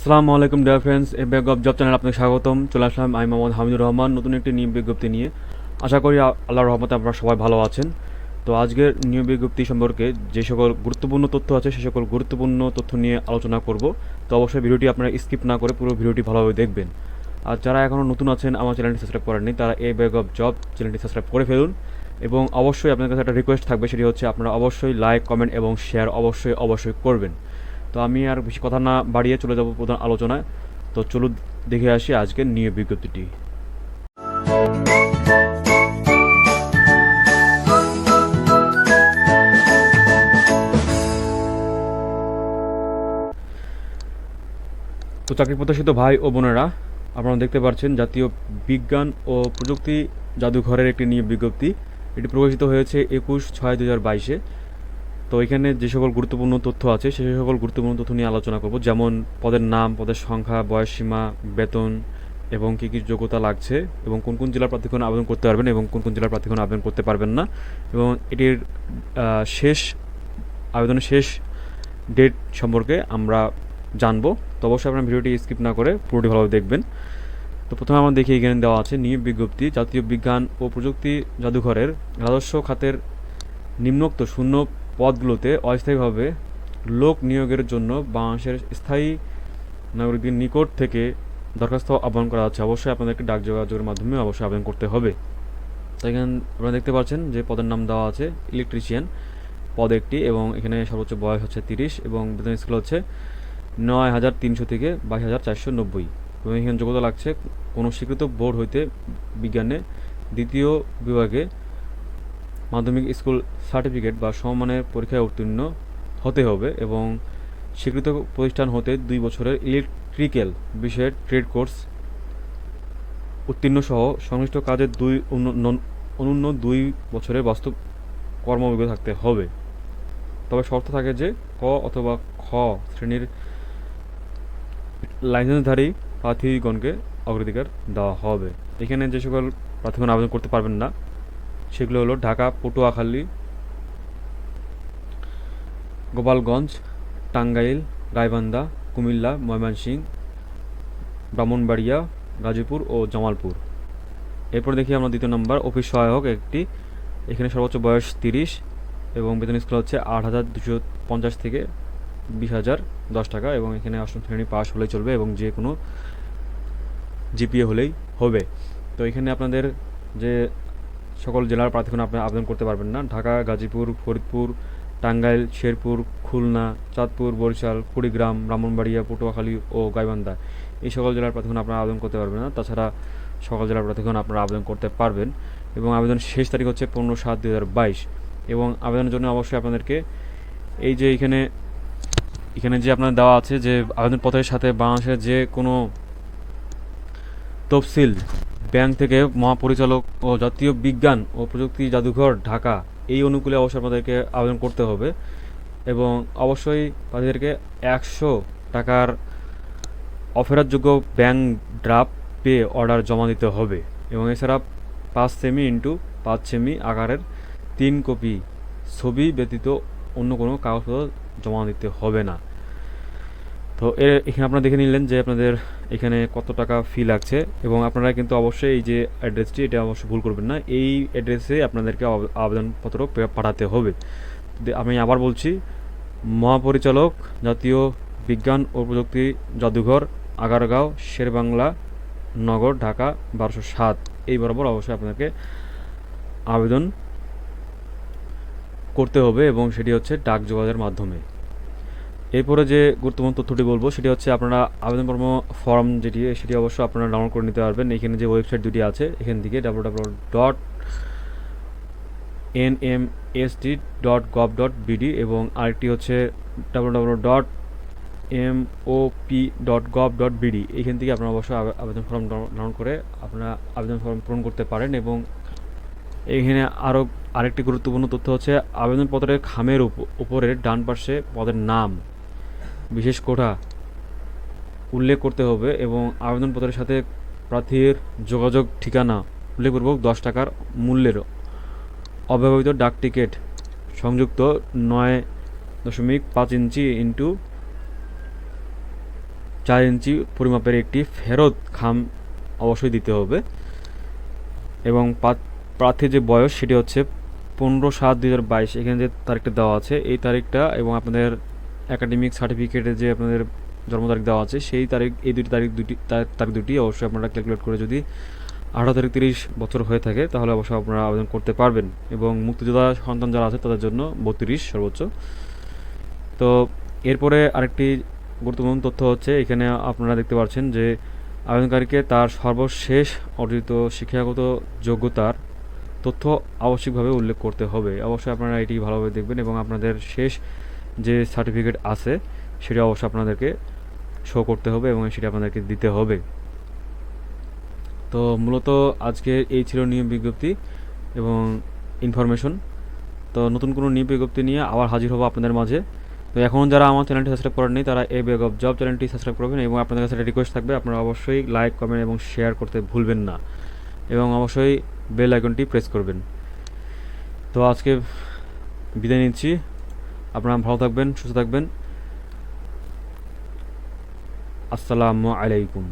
আসসালামু আলাইকুম dear friends, A bag of job channel আপনাকে স্বাগতম। চলে আসলাম আমি মোহাম্মদ হামিদুর রহমান নতুন একটি নিয়োগ বিজ্ঞপ্তি নিয়ে। আশা করি আল্লাহর রহমতে আপনারা সবাই ভালো আছেন। তো আজকের নিয়োগ বিজ্ঞপ্তি সম্পর্কে যে সকল গুরুত্বপূর্ণ তথ্য আছে সে সকল গুরুত্বপূর্ণ তথ্য নিয়ে আলোচনা করব। তো অবশ্যই ভিডিওটি আপনারা স্কিপ না করে পুরো ভিডিওটি ভালোভাবে দেখবেন। আর যারা এখনও নতুন আছেন আমার চ্যানেলটি সাবস্ক্রাইব করেননি তারা এ ব্যাগ অফ জব চ্যানেলটি সাবস্ক্রাইব করে ফেলুন। এবং অবশ্যই আপনার কাছে একটা রিকোয়েস্ট থাকবে, সেটি হচ্ছে আপনারা অবশ্যই লাইক, কমেন্ট এবং শেয়ার অবশ্যই করবেন। তো আমি আর বেশি কথা না বাড়িয়ে চলে যাব প্রধান আলোচনায়। তো চলুন দেখে আসি আজকের নিয়োগ বিজ্ঞপ্তিটি। তো চাকরি প্রত্যাশিত ভাই ও বোনেরা, আপনারা দেখতে পাচ্ছেন জাতীয় বিজ্ঞান ও প্রযুক্তি জাদুঘরের একটি নিয়োগ বিজ্ঞপ্তি। এটি প্রকাশিত হয়েছে 21/6/2022-এ। তো এখানে যে সকল গুরুত্বপূর্ণ তথ্য আছে সেই সকল গুরুত্বপূর্ণ তথ্য নিয়ে আলোচনা করব, যেমন পদের নাম, পদের সংখ্যা, বয়সসীমা, বেতন এবং কী কী যোগ্যতা লাগছে এবং কোন কোন জেলার প্রার্থীগণ আবেদন করতে পারবেন এবং কোন কোন জেলার প্রার্থীগণ আবেদন করতে পারবেন না, এবং এটির শেষ আবেদনের শেষ ডেট সম্পর্কে আমরা জানবো। তো অবশ্যই আপনার ভিডিওটি স্কিপ না করে পুরোটি ভালোভাবে দেখবেন। তো প্রথমে আমরা দেখি এখানে দেওয়া আছে নিয়োগ বিজ্ঞপ্তি। জাতীয় বিজ্ঞান ও প্রযুক্তি জাদুঘরের রাজস্ব খাতের নিম্নোক্ত শূন্য পদগুলোতে অস্থায়ীভাবে লোক নিয়োগের জন্য বাংলাদেশের স্থায়ী নাগরিকদের নিকট থেকে দরখাস্ত আহ্বান করা হচ্ছে। অবশ্যই আপনাদেরকে ডাক যোগাযোগের মাধ্যমে অবশ্যই আবেদন করতে হবে। তো এখানে আপনারা দেখতে পাচ্ছেন যে পদের নাম দেওয়া আছে ইলেকট্রিশিয়ান পদ একটি, এবং এখানে সর্বোচ্চ বয়স হচ্ছে 30 এবং বেতন স্কেল হচ্ছে 9,300 থেকে 22,490, এবং এখানে যোগ্যতা লাগছে কোনো স্বীকৃত বোর্ড হইতে বিজ্ঞানে দ্বিতীয় বিভাগে মাধ্যমিক স্কুল সার্টিফিকেট বা সমমানের পরীক্ষায় উত্তীর্ণ হতে হবে, এবং স্বীকৃত প্রতিষ্ঠান হতে 2 বছরের ইলেকট্রিক্যাল বিষয়ের ট্রেড কোর্স উত্তীর্ণ সহ সংশ্লিষ্ট কাজের অনূন্য 2 বছরের বাস্তব কর্ম অভিজ্ঞতা থাকতে হবে। তবে শর্ত থাকে যে ক অথবা খ শ্রেণীর লাইসেন্সধারী প্রার্থীগণকে অগ্রাধিকার দেওয়া হবে। এখানে যে সকল প্রার্থীগণ আবেদন করতে পারবেন না সেগুলো হলো ঢাকা, পটুয়াখালী, গোপালগঞ্জ, টাঙ্গাইল, গাইবান্ধা, কুমিল্লা, ময়মনসিংহ, ব্রাহ্মণবাড়িয়া, গাজীপুর ও জামালপুর। এরপর দেখি আমরা দ্বিতীয় নম্বর অফিস সহায়ক একটি। এখানে সর্বোচ্চ বয়স 30 এবং বেতন স্কেল হচ্ছে 8,250 থেকে 20,010 টাকা, এবং এখানে অষ্টম শ্রেণী পাস হলেই চলবে এবং যে কোনো জিপিএ হলেই হবে। তো এখানে আপনাদের যে সকল জেলার প্রার্থীগণ আপনি আবেদন করতে পারবেন না। ঢাকা, গাজীপুর, ফরিদপুর, টাঙ্গাইল, শেরপুর, খুলনা, চাঁদপুর, বরিশাল, কুড়িগ্রাম, ব্রাহ্মণবাড়িয়া, পটুয়াখালী ও গাইবান্ধা এই সকল জেলার প্রার্থীগণ আপনারা আবেদন করতে পারবেন না। তাছাড়া সকল জেলার প্রার্থীগণ আপনারা আবেদন করতে পারবেন, এবং আবেদনের শেষ তারিখ হচ্ছে 15/7/2022। এবং আবেদনের জন্য অবশ্যই আপনাদেরকে এই যে এখানে যে আপনার দেওয়া আছে যে আবেদনপত্রের সাথে বাংলাদেশের যে কোনো তফসিল ব্যাংক থেকে মহাপরিচালক ও জাতীয় বিজ্ঞান ও প্রযুক্তি জাদুঘর ঢাকা এই অনুকূলে অবশ্যই আপনাদেরকে আবেদন করতে হবে, এবং অবশ্যই তাদেরকে 100 টাকার অফেরারযোগ্য ব্যাংক ড্রাফট পে অর্ডার জমা দিতে হবে, এবং এছাড়া 5 সেমি ইন্টু 5 সেমি আকারের 3 কপি ছবি ব্যতীত অন্য কোনো কাগজপত্র জমা দিতে হবে না। তো এখানে আপনারা দেখে নিলেন যে আপনাদের এখানে কত টাকা ফি লাগছে, এবং আপনারা কিন্তু অবশ্যই এই যে অ্যাড্রেসটি এটা অবশ্যই ভুল করবেন না, এই অ্যাড্রেসে আপনাদেরকে আবেদনপত্র পাঠাতে হবে। আমি আবার বলছি, মহাপরিচালক জাতীয় বিজ্ঞান ও প্রযুক্তি জাদুঘর, আগারগাঁও, শেরেবাংলা নগর, ঢাকা 1207 এই বরাবর অবশ্যই আপনাকে আবেদন করতে হবে, এবং সেটি হচ্ছে ডাক যোগাযোগের মাধ্যমে। এরপরে যে গুরুত্বপূর্ণ তথ্যটি বলবো সেটি হচ্ছে আপনারা আবেদন ফর্ম সেটি অবশ্যই আপনারা ডাউনলোড করে নিতে পারবেন। এখানে যে ওয়েবসাইট দুটি আছে এখান থেকে www.nmsd.gov.bd এবং আরেকটি হচ্ছে www.mop.gov.bd। এখান থেকে আপনারা অবশ্যই আবেদন ফর্ম ডাউনলোড করে আপনারা আবেদন ফর্ম পূরণ করতে পারেন। এবং এখানে আরেকটি গুরুত্বপূর্ণ তথ্য হচ্ছে আবেদনপত্রের খামের উপরের ডান পাশে পদের নাম, বিশেষ কোটা উল্লেখ করতে হবে, এবং আবেদনপত্রের সাথে প্রার্থীর যোগাযোগ ঠিকানা উল্লেখপূর্বক 10 টাকার মূল্যের অব্যবহৃত ডাক টিকিট সংযুক্ত 9.5 ইঞ্চি ইন্টু 4 ইঞ্চি পরিমাপের একটি ফেরত খাম অবশ্যই দিতে হবে। এবং প্রার্থীর যে বয়স সেটি হচ্ছে 15/7/2022। এখানে যে তারিখটা দেওয়া আছে এই তারিখটা এবং আপনাদের একাডেমিক সার্টিফিকেটে যে আপনাদের জন্ম তারিখ দেওয়া আছে সেই তারিখ, এই তারিখ দুটি অবশ্যই আপনারা ক্যালকুলেট করে যদি 18 থেকে 30 বছর হয়ে থাকে তাহলে অবশ্যই আপনারা আবেদন করতে পারবেন। এবং মুক্তিযোদ্ধা সন্তান যারা আছে তাদের জন্য 32 সর্বোচ্চ। তো এরপরে আরেকটি গুরুত্বপূর্ণ তথ্য হচ্ছে এখানে আপনারা দেখতে পাচ্ছেন যে আবেদনকারীকে তার সর্বশেষ অর্জিত শিক্ষাগত যোগ্যতার তথ্য আবশ্যিকভাবে উল্লেখ করতে হবে। অবশ্যই আপনারা এটি ভালোভাবে দেখবেন এবং আপনাদের শেষ যে সার্টিফিকেট আছে সেটা অবশ্যই আপনাদেরকে শো করতে হবে এবং সেটা আপনাদেরকে দিতে হবে। তো মূলত আজকে এই ছিল নিয়োগ বিজ্ঞপ্তি এবং ইনফরমেশন। তো নতুন কোনো নিয়োগ বিজ্ঞপ্তি নিয়ে আবার হাজির হবো আপনাদের মাঝে। তো এখন যারা আমার চ্যানেলটি সাবস্ক্রাইব করেননি তারা এই ব্যাগ অফ জব চ্যানেলটি সাবস্ক্রাইব করবেন এবং আপনাদের কাছে রিকোয়েস্ট থাকবে আপনারা অবশ্যই লাইক, কমেন্ট এবং শেয়ার করতে ভুলবেন না এবং অবশ্যই বেল আইকনটি প্রেস করবেন। তো আজকে বিদায় নিচ্ছি। আপনারা ভালো থাকবেন, সুস্থ থাকবেন। আসসালামু আলাইকুম।